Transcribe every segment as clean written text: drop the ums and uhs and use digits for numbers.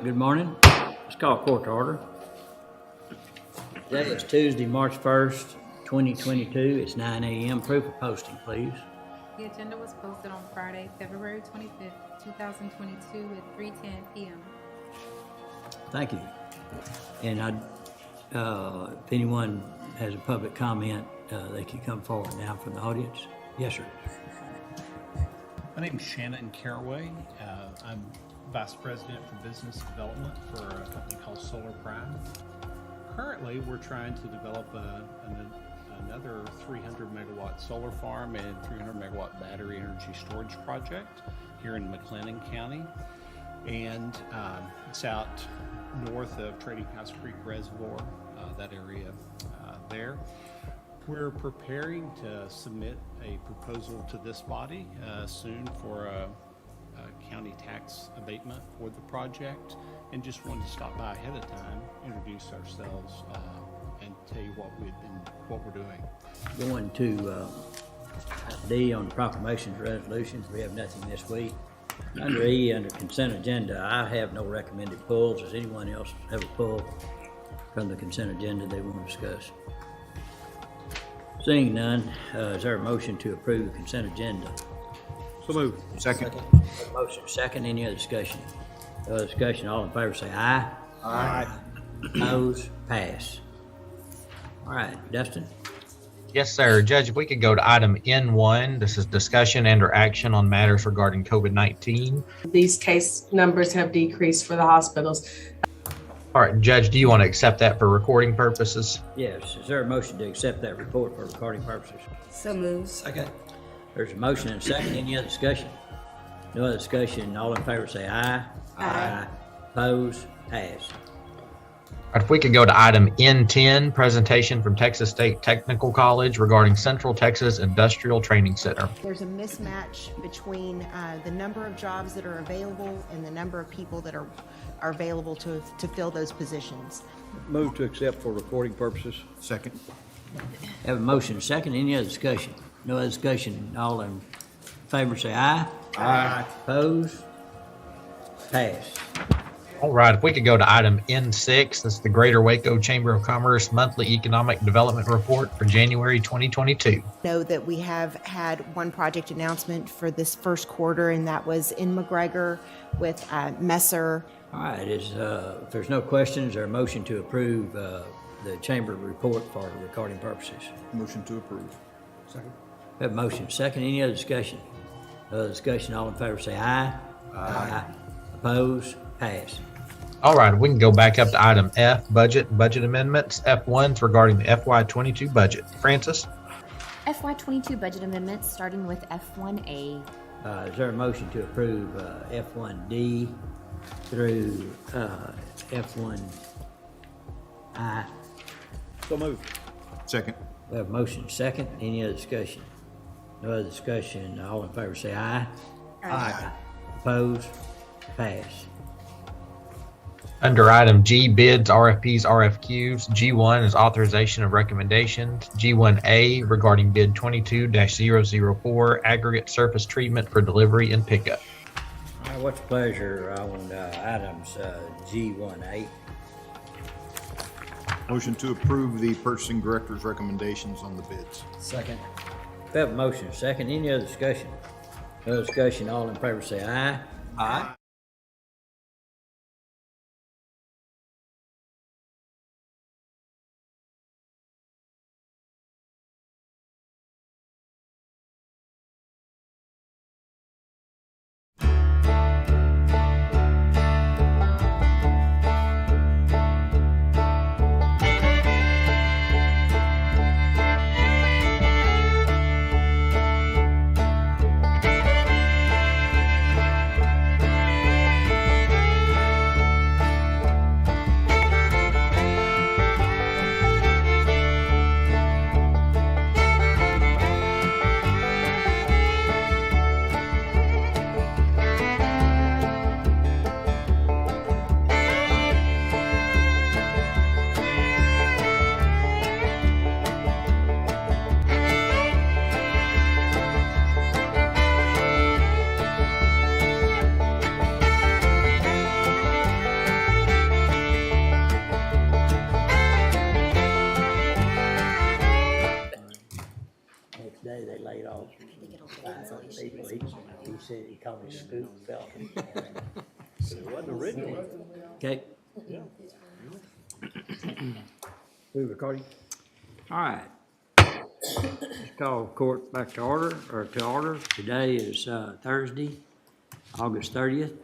Good morning. Let's call court to order. Today is Tuesday, March 1st, 2022. It's 9 a.m. Proof of posting, please. The agenda was posted on Friday, February 25th, 2022 at 3:10 p.m. Thank you. And if anyone has a public comment, they can come forward now from the audience. Yes, sir. My name is Shannon Caraway. I'm Vice President for Business Development for a company called Solar Prime. Currently, we're trying to develop another 300 megawatt solar farm and 300 megawatt battery energy storage project here in McLennan County. And it's out north of Trading House Creek Reservoir, that area there. We're preparing to submit a proposal to this body soon for a county tax abatement for the project, and just wanted to stop by ahead of time, introduce ourselves, and tell you what we're doing. Going to D on the proclamations resolutions. We have nothing this week. Under E, under consent agenda, I have no recommended pulls. Does anyone else have a pull from the consent agenda they want to discuss? Seeing none, is there a motion to approve the consent agenda? So moved. Second. Motion second. Any other discussion? Other discussion, all in favor say aye. Aye. Opposed? Pass. All right, Dustin? Yes, sir. Judge, if we could go to item N1, this is discussion and or action on matters regarding COVID-19. These case numbers have decreased for the hospitals. All right, Judge, do you want to accept that for recording purposes? Yes. Is there a motion to accept that report for recording purposes? So moves. Second. There's a motion and a second. Any other discussion? No other discussion. All in favor say aye. Aye. Opposed? Pass. All right, if we could go to item N10, presentation from Texas State Technical College regarding Central Texas Industrial Training Center. There's a mismatch between the number of jobs that are available and the number of people that are available to fill those positions. Move to accept for recording purposes. Second. Have a motion and a second. Any other discussion? No other discussion. All in favor say aye. Aye. Opposed? Pass. All right, if we could go to item N6, this is the Greater Waco Chamber of Commerce Monthly Economic Development Report for January 2022. Know that we have had one project announcement for this first quarter, and that was in McGregor with Messer. All right, if there's no questions, or a motion to approve the chamber report for recording purposes? Motion to approve. Second. We have a motion second. Any other discussion? Other discussion, all in favor say aye. Aye. Opposed? Pass. All right, we can go back up to item F, budget amendments. F1's regarding the FY22 budget. Francis? FY22 budget amendments, starting with F1A. Is there a motion to approve F1D through F1I? So moved. Second. We have a motion second. Any other discussion? No other discussion. All in favor say aye. Aye. Opposed? Pass. Under item G, bids, RFPs, RFQs, G1 is authorization of recommendations. G1A regarding bid 22-004, aggregate surface treatment for delivery and pickup. All right, what's the pleasure on items G1A? Motion to approve the purchasing director's recommendations on the bids. Second. We have a motion second. Any other discussion? No other discussion. All in favor say aye. Aye. He said he called me Scoop Falcon. It wasn't original. Okay. We recording? All right. Let's call court back to order, Today is Thursday, August 30th,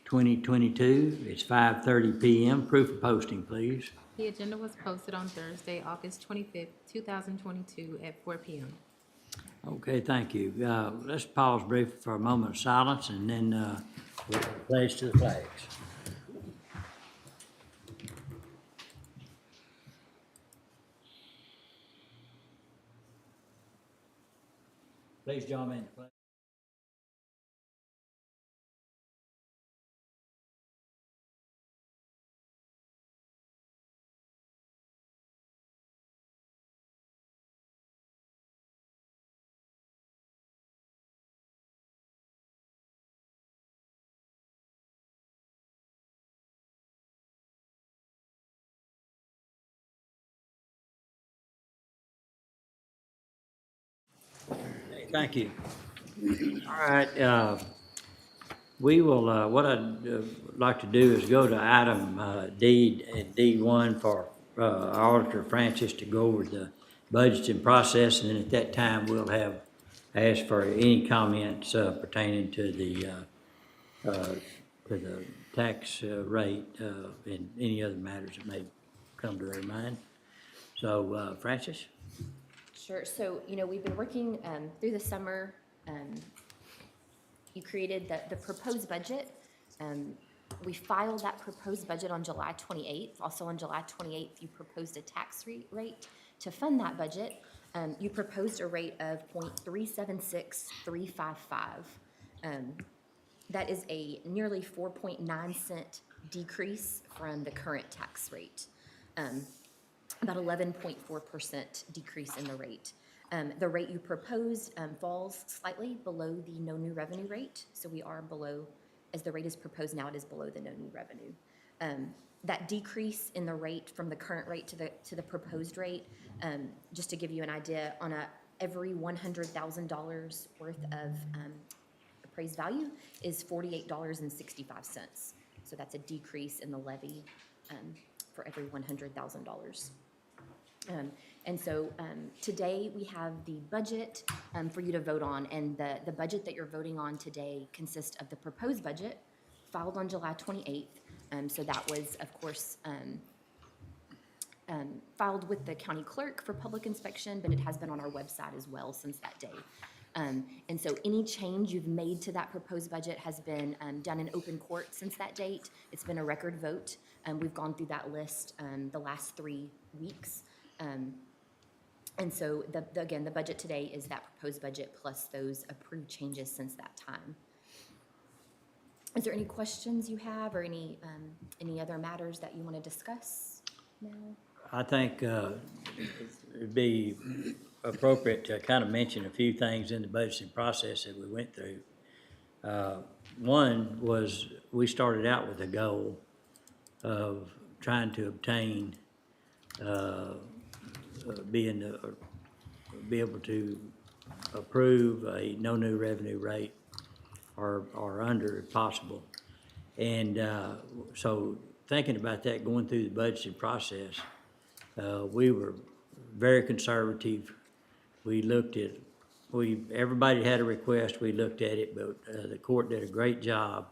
2022. It's 5:30 PM. Proof of posting, please. The agenda was posted on Thursday, August 25th, 2022 at 4 p.m. Okay, thank you. Let's pause briefly for a moment of silence and then we'll pledge to the flags. Please join me in the pledge. Thank you. All right, we will, what I'd like to do is go to item D and D1 for Auditor Francis to go over the budgeting process, and then at that time, we'll have asked for any comments pertaining to the tax rate and any other matters that may come to their mind. So, Francis? Sure. So, we've been working through the summer. You created the proposed budget. We filed that proposed budget on July 28th. Also on July 28th, you proposed a tax rate to fund that budget. You proposed a rate of 0.376355. That is a nearly 4.9 cent decrease from the current tax rate. About 11.4% decrease in the rate. The rate you proposed falls slightly below the no new revenue rate. So we are below, as the rate is proposed now, it is below the no new revenue. That decrease in the rate from the current rate to the proposed rate, just to give you an idea, on every $100,000 worth of appraised value is $48.65. So that's a decrease in the levy for every $100,000. And so today we have the budget for you to vote on, and the budget that you're voting on today consists of the proposed budget filed on July 28th. So that was, of course, filed with the county clerk for public inspection, but it has been on our website as well since that day. And so any change you've made to that proposed budget has been done in open court since that date. It's been a record vote. We've gone through that list the last 3 weeks. And so, again, the budget today is that proposed budget plus those approved changes since that time. Is there any questions you have or any other matters that you want to discuss now? I think it'd be appropriate to kind of mention a few things in the budgeting process that we went through. One was we started out with a goal of trying to obtain be able to approve a no new revenue rate or under if possible. And so thinking about that, going through the budgeting process, we were very conservative. We looked at, everybody had a request, we looked at it, but the court did a great job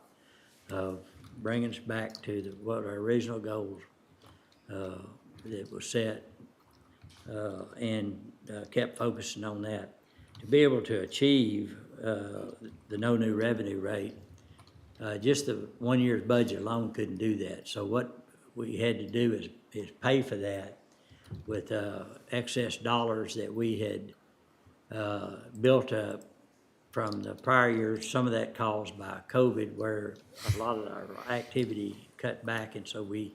of bringing us back to what our original goals that was set, and kept focusing on that. To be able to achieve the no new revenue rate, just the 1 year's budget alone couldn't do that. So what we had to do is pay for that with excess dollars that we had built up from the prior years. Some of that caused by COVID, where a lot of our activity cut back, and so we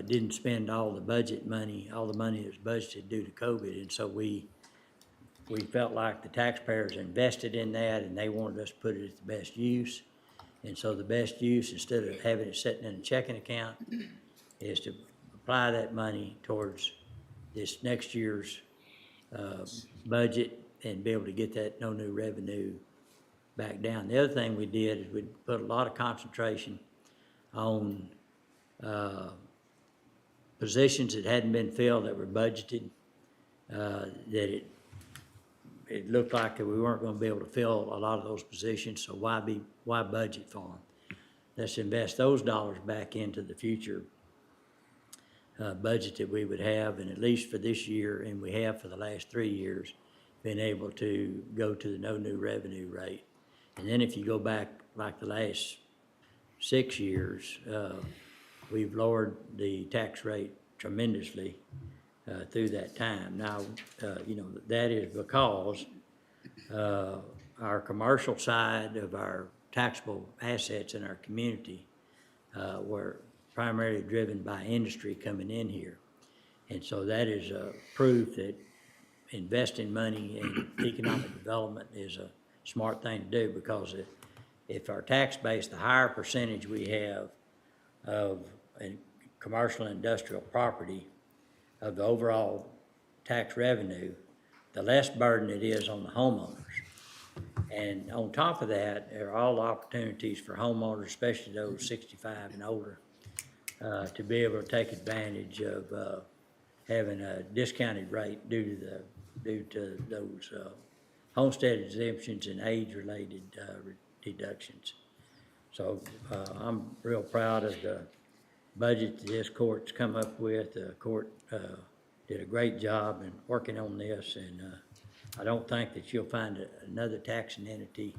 didn't spend all the budget money, all the money that was budgeted due to COVID. And so we felt like the taxpayers invested in that, and they wanted us to put it at the best use. And so the best use, instead of having it sitting in a checking account, is to apply that money towards this next year's budget and be able to get that no new revenue back down. The other thing we did is we put a lot of concentration on positions that hadn't been filled that were budgeted, that it looked like that we weren't gonna be able to fill a lot of those positions, so why budget for them? Let's invest those dollars back into the future budget that we would have, and at least for this year, and we have for the last 3 years, been able to go to the no new revenue rate. And then if you go back like the last 6 years, we've lowered the tax rate tremendously through that time. Now, that is because our commercial side of our taxable assets in our community were primarily driven by industry coming in here. And so that is proof that investing money in economic development is a smart thing to do, because if our tax base, the higher percentage we have of commercial and industrial property of the overall tax revenue, the less burden it is on the homeowners. And on top of that, there are all the opportunities for homeowners, especially those 65 and older, to be able to take advantage of having a discounted rate due to those homestead exemptions and age-related deductions. So I'm real proud of the budget that this court's come up with. The court did a great job in working on this, and I don't think that you'll find another taxing entity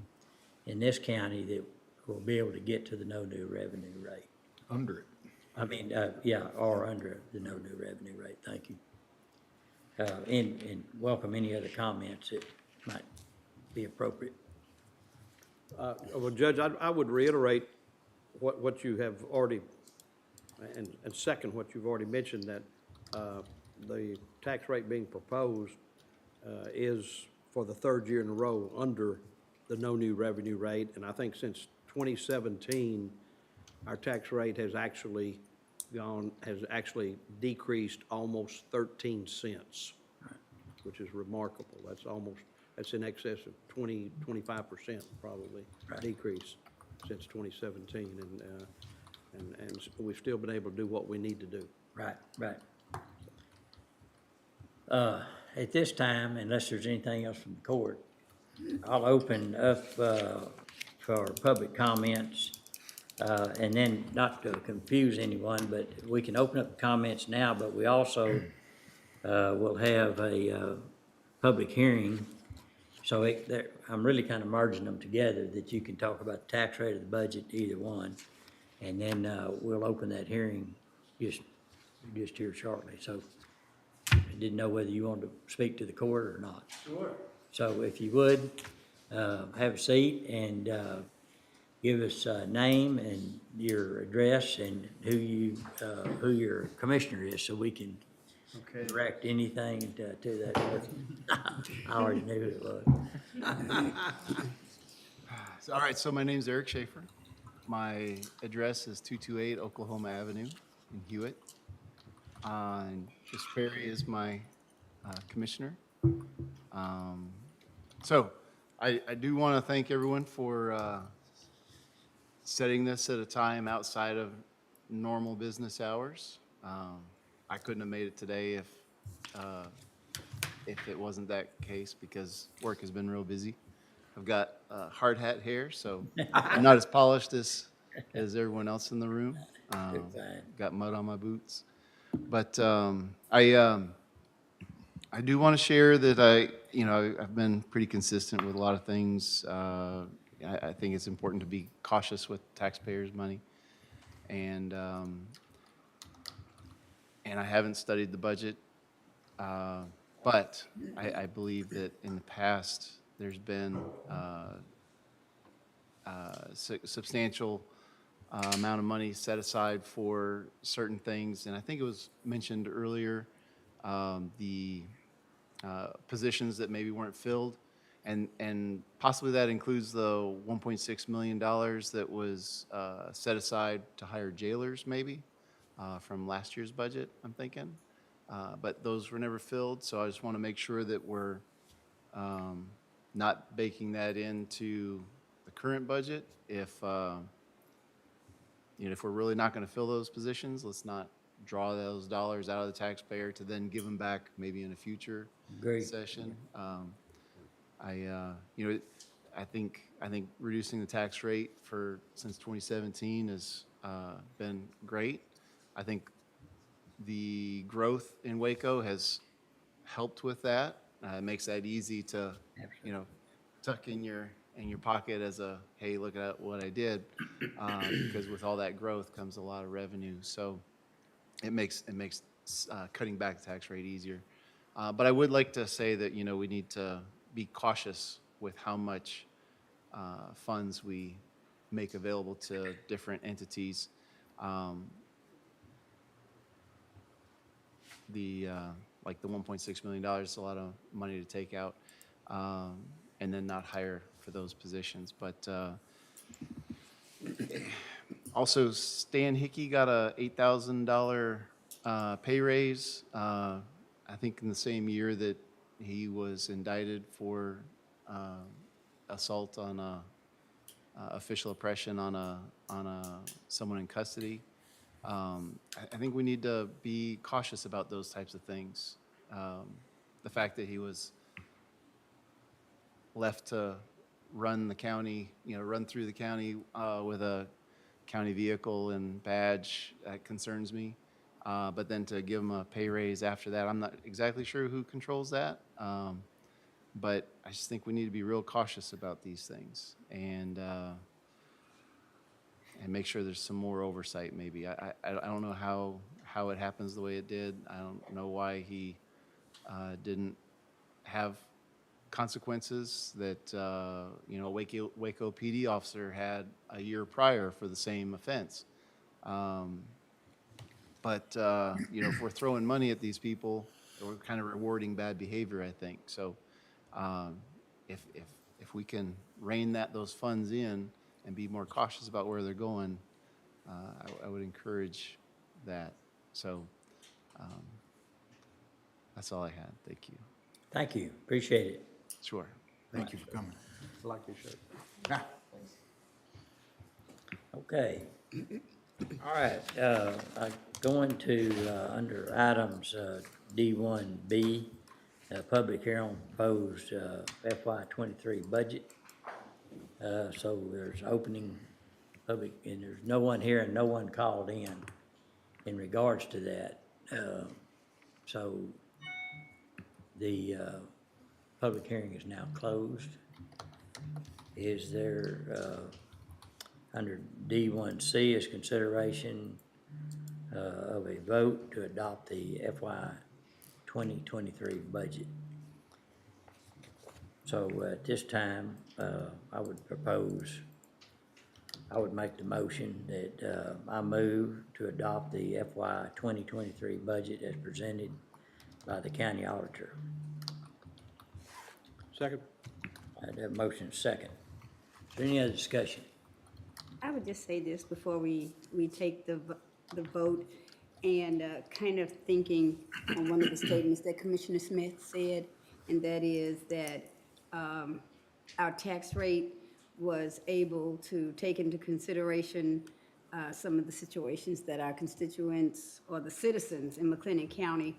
in this county that will be able to get to the no new revenue rate. Under it. I mean, or under the no new revenue rate. Thank you. And welcome any other comments that might be appropriate. Well, Judge, I would reiterate what you have already, and second what you've already mentioned, that the tax rate being proposed is for the third year in a row under the no new revenue rate. And I think since 2017, our tax rate has actually decreased almost 13 cents, which is remarkable. That's in excess of 25% probably decrease since 2017. And we've still been able to do what we need to do. Right. At this time, unless there's anything else from the court, I'll open up for public comments. And then, not to confuse anyone, but we can open up the comments now, but we also will have a public hearing. So I'm really kind of merging them together, that you can talk about the tax rate or the budget, either one. And then we'll open that hearing just here shortly. So I didn't know whether you wanted to speak to the court or not. Sure. So if you would, have a seat and give us a name and your address and who your commissioner is, so we can direct anything to that person. I already knew who it was. All right, so my name's Eric Schaefer. My address is 228 Oklahoma Avenue in Hewitt. And Mr. Perry is my commissioner. So I do want to thank everyone for setting this at a time outside of normal business hours. I couldn't have made it today if it wasn't that case, because work has been real busy. I've got hard hat hair, so I'm not as polished as everyone else in the room. Got mud on my boots. But I do want to share that I've been pretty consistent with a lot of things. I think it's important to be cautious with taxpayers' money, and I haven't studied the budget, but I believe that in the past there's been substantial amount of money set aside for certain things, and I think it was mentioned earlier, the positions that maybe weren't filled, and possibly that includes the $1.6 million that was set aside to hire jailers, maybe from last year's budget, I'm thinking, but those were never filled. So I just want to make sure that we're not baking that into current budget. If, if we're really not going to fill those positions, let's not draw those dollars out of the taxpayer to then give them back maybe in a future Great. session. I think reducing the tax rate since 2017 has been great. I think the growth in Waco has helped with that. It makes that easy to, tuck in your pocket as a, hey, look at what I did, because with all that growth comes a lot of revenue. So it makes cutting back the tax rate easier. But I would like to say that we need to be cautious with how much funds we make available to different entities. Like the $1.6 million is a lot of money to take out, and then not hire for those positions. But also, Stan Hickey got a $8,000 pay raise. I think in the same year that he was indicted for assault on official oppression on someone in custody. I think we need to be cautious about those types of things. The fact that he was left to run the county, run through the county with a county vehicle and badge, that concerns me. But then to give him a pay raise after that, I'm not exactly sure who controls that. But I just think we need to be real cautious about these things and make sure there's some more oversight maybe. I don't know how it happens the way it did. I don't know why he didn't have consequences that a Waco PD officer had a year prior for the same offense. But if we're throwing money at these people, we're kind of rewarding bad behavior, I think. So if we can rein those funds in and be more cautious about where they're going, I would encourage that. So that's all I had. Thank you. Thank you, appreciate it. Sure. Thank you for coming. I like your shirt. Okay. All right, going to, under items D1B, public hearing on proposed FY '23 budget. So there's opening public, and there's no one here and no one called in regards to that. So the public hearing is now closed. Is there, under D1C is consideration of a vote to adopt the FY 2023 budget. So at this time, I would make the motion that I move to adopt the FY 2023 budget as presented by the county auditor. Second? I have a motion second. Is there any other discussion? I would just say this before we take the vote, and kind of thinking on one of the statements that Commissioner Smith said, and that is that our tax rate was able to take into consideration some of the situations that our constituents or the citizens in McLennan County,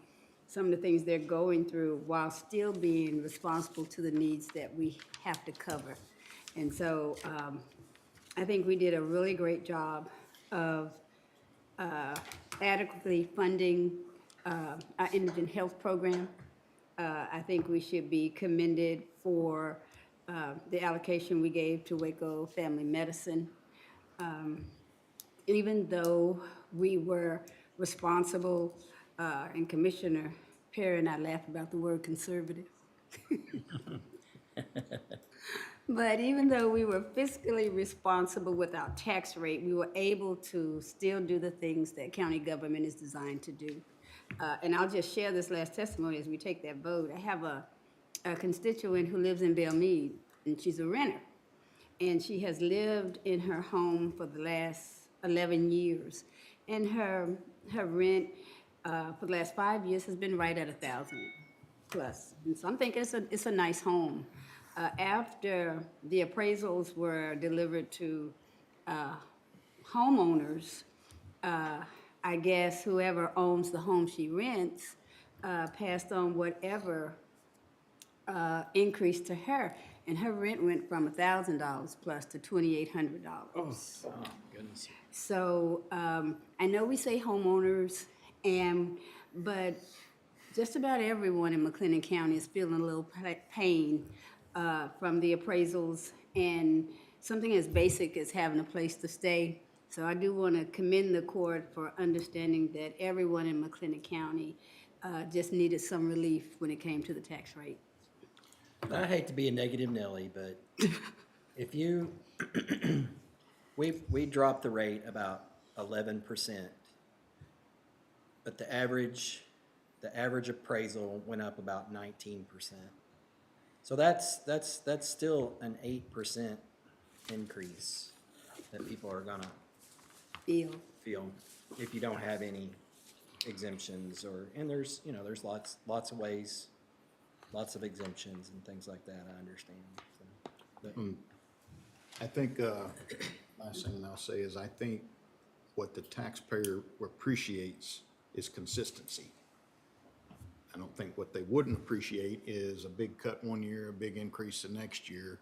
some of the things they're going through while still being responsible to the needs that we have to cover. And so I think we did a really great job of adequately funding our indigent health program. I think we should be commended for the allocation we gave to Waco Family Medicine. Even though we were responsible, and Commissioner Perry and I laugh about the word conservative. But even though we were fiscally responsible with our tax rate, we were able to still do the things that county government is designed to do. And I'll just share this last testimony as we take that vote. I have a constituent who lives in Belle Meade, and she's a renter. And she has lived in her home for the last 11 years. And her rent for the last 5 years has been right at $1,000 plus. And so I'm thinking it's a nice home. After the appraisals were delivered to homeowners, I guess whoever owns the home she rents passed on whatever increase to her, and her rent went from $1,000 plus to $2,800. Goodness. So I know we say homeowners, but just about everyone in McLennan County is feeling a little pain from the appraisals and something as basic as having a place to stay. So I do want to commend the court for understanding that everyone in McLennan County just needed some relief when it came to the tax rate. I hate to be a negative Nelly, but if you, we dropped the rate about 11%, but the average appraisal went up about 19%. So that's still an 8% increase that people are gonna feel if you don't have any exemptions and there's lots of ways, lots of exemptions and things like that, I understand. So, but- I think, last thing I'll say is I think what the taxpayer appreciates is consistency. I don't think what they wouldn't appreciate is a big cut one year, a big increase the next year.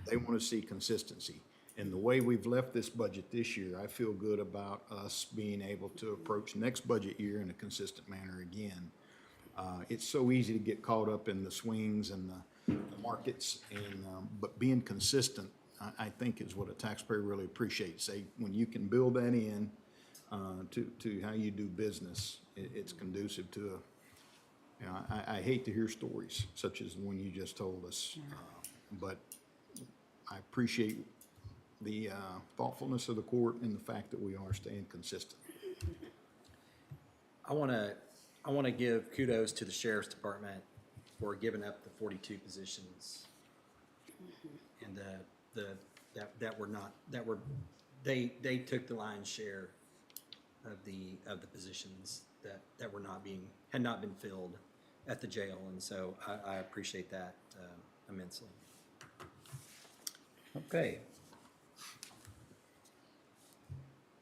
They want to see consistency. And the way we've left this budget this year, I feel good about us being able to approach next budget year in a consistent manner again. It's so easy to get caught up in the swings and the markets, but being consistent, I think, is what a taxpayer really appreciates. When you can build that in to how you do business, it's conducive to I hate to hear stories such as the one you just told us, but I appreciate the thoughtfulness of the court and the fact that we are staying consistent. I want to give kudos to the sheriff's department for giving up the 42 positions, and they took the lion's share of the positions that had not been filled at the jail, and so I appreciate that immensely. Okay.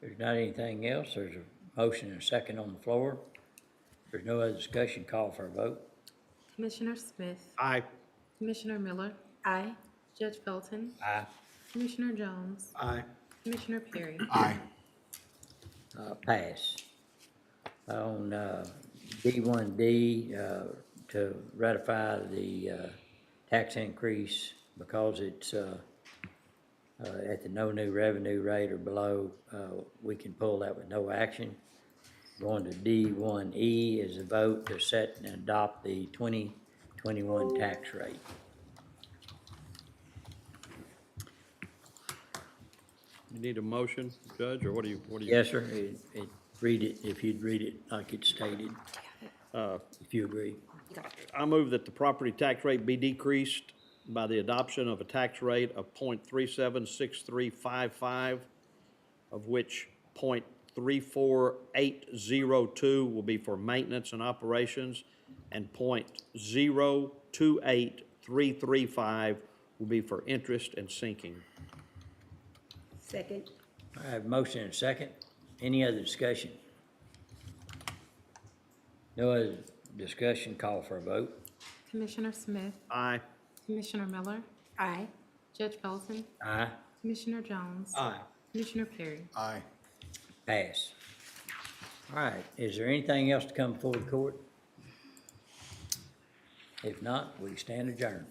If there's not anything else, there's a motion and a second on the floor. If there's no other discussion, call for a vote. Commissioner Smith, Aye. Commissioner Miller, Aye. Judge Felton, Aye. Commissioner Jones, Aye. Commissioner Perry. Aye. Pass. On D1D, to ratify the tax increase because it's at the no new revenue rate or below, we can pull that with no action. Going to D1E is a vote to set and adopt the 2021 tax rate. You need a motion, Judge, or what do you? Yes, sir. Read it, if you'd read it like it's stated, if you agree. I move that the property tax rate be decreased by the adoption of a tax rate of 0.376355, of which 0.34802 will be for maintenance and operations, and 0.028335 will be for interest and sinking. Second. I have a motion and a second. Any other discussion? No other discussion, call for a vote. Commissioner Smith, Aye. Commissioner Miller, Aye. Judge Felton, Aye. Commissioner Jones, Aye. Commissioner Perry. Aye. Pass. All right, is there anything else to come before the court? If not, we stand adjourned.